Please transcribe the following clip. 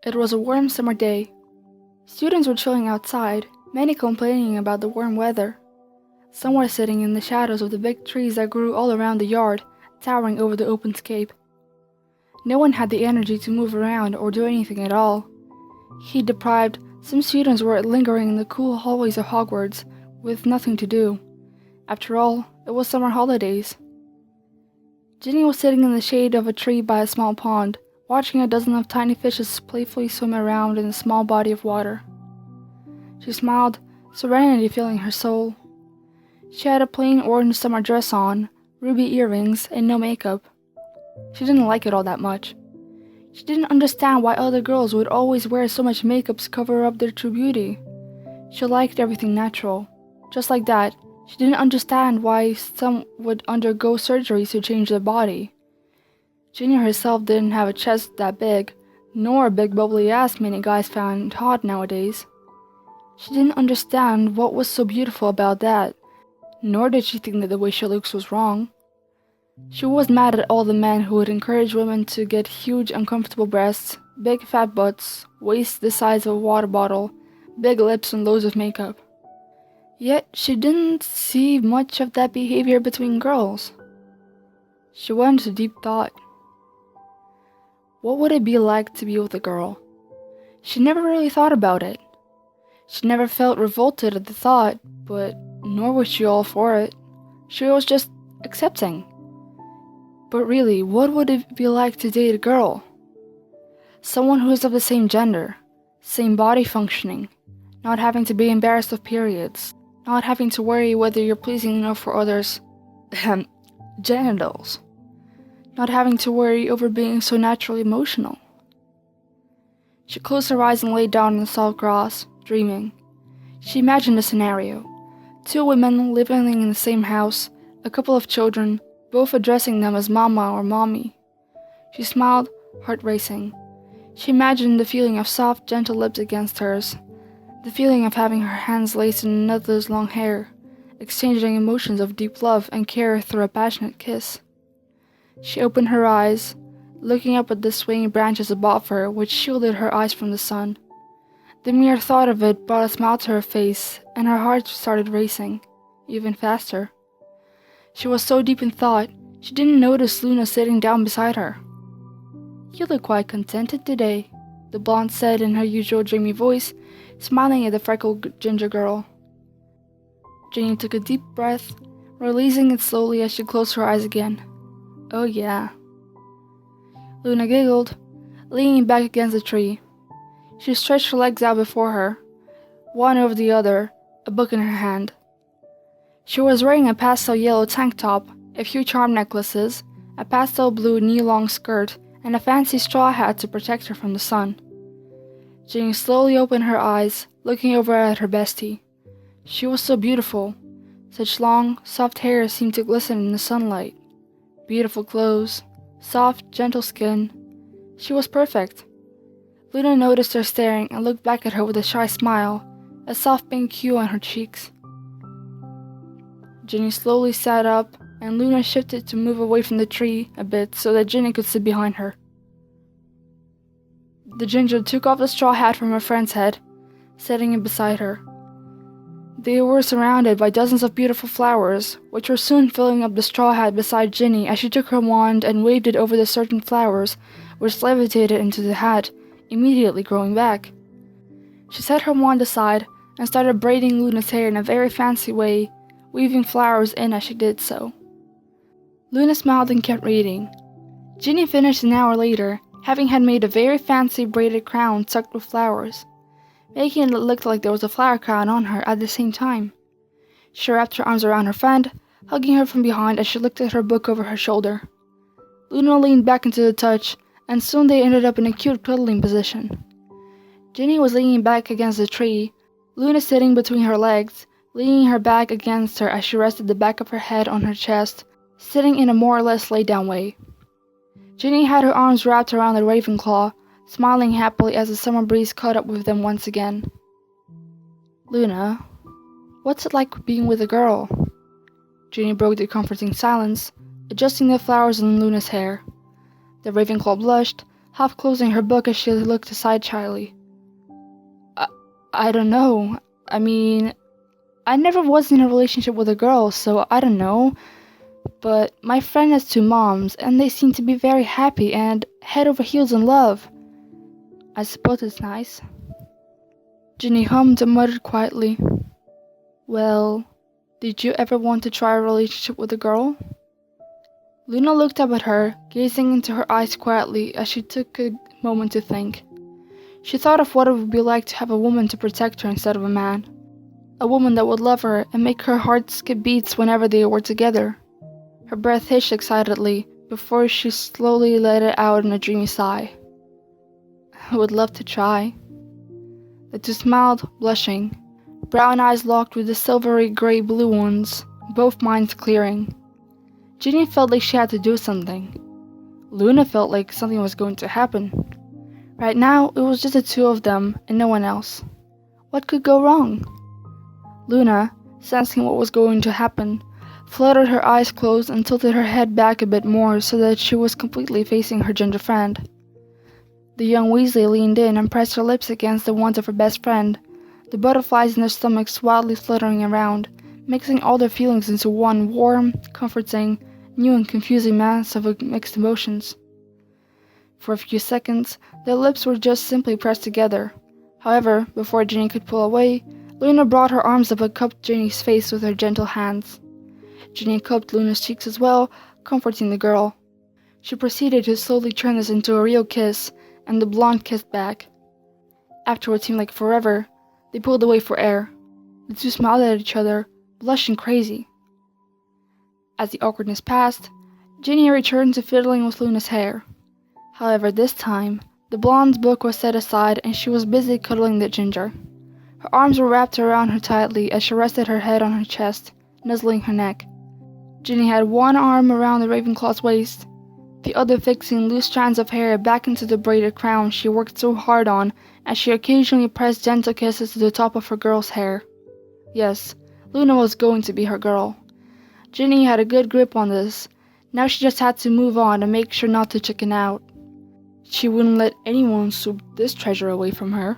It was a warm summer day. Students were chilling outside, many complaining about the warm weather. Some were sitting in the shadows of the big trees that grew all around the yard, towering over the open scape. No one had the energy to move around or do anything at all. Heat deprived, some students were lingering in the cool hallways of Hogwarts, with nothing to do. After all, it was summer holidays. Ginny was sitting in the shade of a tree by a small pond, watching a dozen of tiny fishes playfully swim around in a small body of water. She smiled, serenity filling her soul. She had a plain orange summer dress on, ruby earrings, and no makeup. She didn't like it all that much. She didn't understand why other girls would always wear so much makeup to cover up their true beauty. She liked everything natural. Just like that, she didn't understand why some would undergo surgeries to change their body. Ginny herself didn't have a chest that big, nor a big bubbly ass many guys found hot nowadays. She didn't understand what was so beautiful about that, nor did she think that the way she looks was wrong. She was mad at all the men who would encourage women to get huge uncomfortable breasts, big fat butts, waists the size of a water bottle, big lips and loads of makeup. Yet she didn't see much of that behavior between girls. She went into deep thought. What would it be like to be with a girl? She never really thought about it. She never felt revolted at the thought, but nor was she all for it. She was just accepting. But really, what would it be like to date a girl? Someone who is of the same gender, same body functioning, not having to be embarrassed of periods, not having to worry whether you're pleasing enough for others' genitals, not having to worry over being so naturally emotional. She closed her eyes and lay down in the soft grass, dreaming. She imagined a scenario. 2 women living in the same house, a couple of children, both addressing them as mama or mommy. She smiled, heart racing. She imagined the feeling of soft, gentle lips against hers, the feeling of having her hands laced in another's long hair, exchanging emotions of deep love and care through a passionate kiss. She opened her eyes, looking up at the swaying branches above her which shielded her eyes from the sun. The mere thought of it brought a smile to her face, and her heart started racing, even faster. She was so deep in thought, she didn't notice Luna sitting down beside her. "You look quite contented today," the blonde said in her usual dreamy voice, smiling at the freckled ginger girl. Ginny took a deep breath, releasing it slowly as she closed her eyes again. "Oh yeah." Luna giggled, leaning back against the tree. She stretched her legs out before her, one over the other, a book in her hand. She was wearing a pastel yellow tank top, a few charm necklaces, a pastel blue knee-long skirt, and a fancy straw hat to protect her from the sun. Ginny slowly opened her eyes, looking over at her bestie. She was so beautiful. Such long, soft hair seemed to glisten in the sunlight. Beautiful clothes, soft, gentle skin. She was perfect. Luna noticed her staring and looked back at her with a shy smile, a soft pink hue on her cheeks. Ginny slowly sat up, and Luna shifted to move away from the tree a bit so that Ginny could sit behind her. The ginger took off the straw hat from her friend's head, setting it beside her. They were surrounded by dozens of beautiful flowers, which were soon filling up the straw hat beside Ginny as she took her wand and waved it over the certain flowers, which levitated into the hat, immediately growing back. She set her wand aside and started braiding Luna's hair in a very fancy way, weaving flowers in as she did so. Luna smiled and kept reading. Ginny finished an hour later, having had made a very fancy braided crown tucked with flowers, making it look like there was a flower crown on her at the same time. She wrapped her arms around her friend, hugging her from behind as she looked at her book over her shoulder. Luna leaned back into the touch, and soon they ended up in a cute cuddling position. Ginny was leaning back against the tree, Luna sitting between her legs, leaning her back against her as she rested the back of her head on her chest, sitting in a more or less laid-down way. Ginny had her arms wrapped around the Ravenclaw, smiling happily as the summer breeze caught up with them once again. "Luna, what's it like being with a girl?" Ginny broke the comforting silence, adjusting the flowers in Luna's hair. The Ravenclaw blushed, half closing her book as she looked aside shyly. I don't know. I mean, I never was in a relationship with a girl, so I don't know. But my friend has two moms, and they seem to be very happy and head over heels in love. I suppose it's nice. Ginny hummed and muttered quietly. Well, did you ever want to try a relationship with a girl? Luna looked up at her, gazing into her eyes quietly as she took a moment to think. She thought of what it would be like to have a woman to protect her instead of a man. A woman that would love her and make her heart skip beats whenever they were together. Her breath hitched excitedly before she slowly let it out in a dreamy sigh. I would love to try. The two smiled, blushing, brown eyes locked with the silvery gray-blue ones, both minds clearing. Ginny felt like she had to do something. Luna felt like something was going to happen. Right now, it was just the two of them and no one else. What could go wrong? Luna, sensing what was going to happen, fluttered her eyes closed and tilted her head back a bit more so that she was completely facing her ginger friend. The young Weasley leaned in and pressed her lips against the ones of her best friend, the butterflies in their stomachs wildly fluttering around, mixing all their feelings into one warm, comforting, new and confusing mass of mixed emotions. For a few seconds, their lips were just simply pressed together. However, before Ginny could pull away, Luna brought her arms up and cupped Ginny's face with her gentle hands. Ginny cupped Luna's cheeks as well, comforting the girl. She proceeded to slowly turn this into a real kiss, and the blonde kissed back. After what seemed like forever, they pulled away for air. The two smiled at each other, blushing crazy. As the awkwardness passed, Ginny returned to fiddling with Luna's hair. However, this time, the blonde's book was set aside and she was busy cuddling the ginger. Her arms were wrapped around her tightly as she rested her head on her chest, nuzzling her neck. Ginny had one arm around the Ravenclaw's waist, the other fixing loose strands of hair back into the braided crown she worked so hard on as she occasionally pressed gentle kisses to the top of her girl's hair. Yes, Luna was going to be her girl. Ginny had a good grip on this. Now she just had to move on and make sure not to chicken out. She wouldn't let anyone swoop this treasure away from her.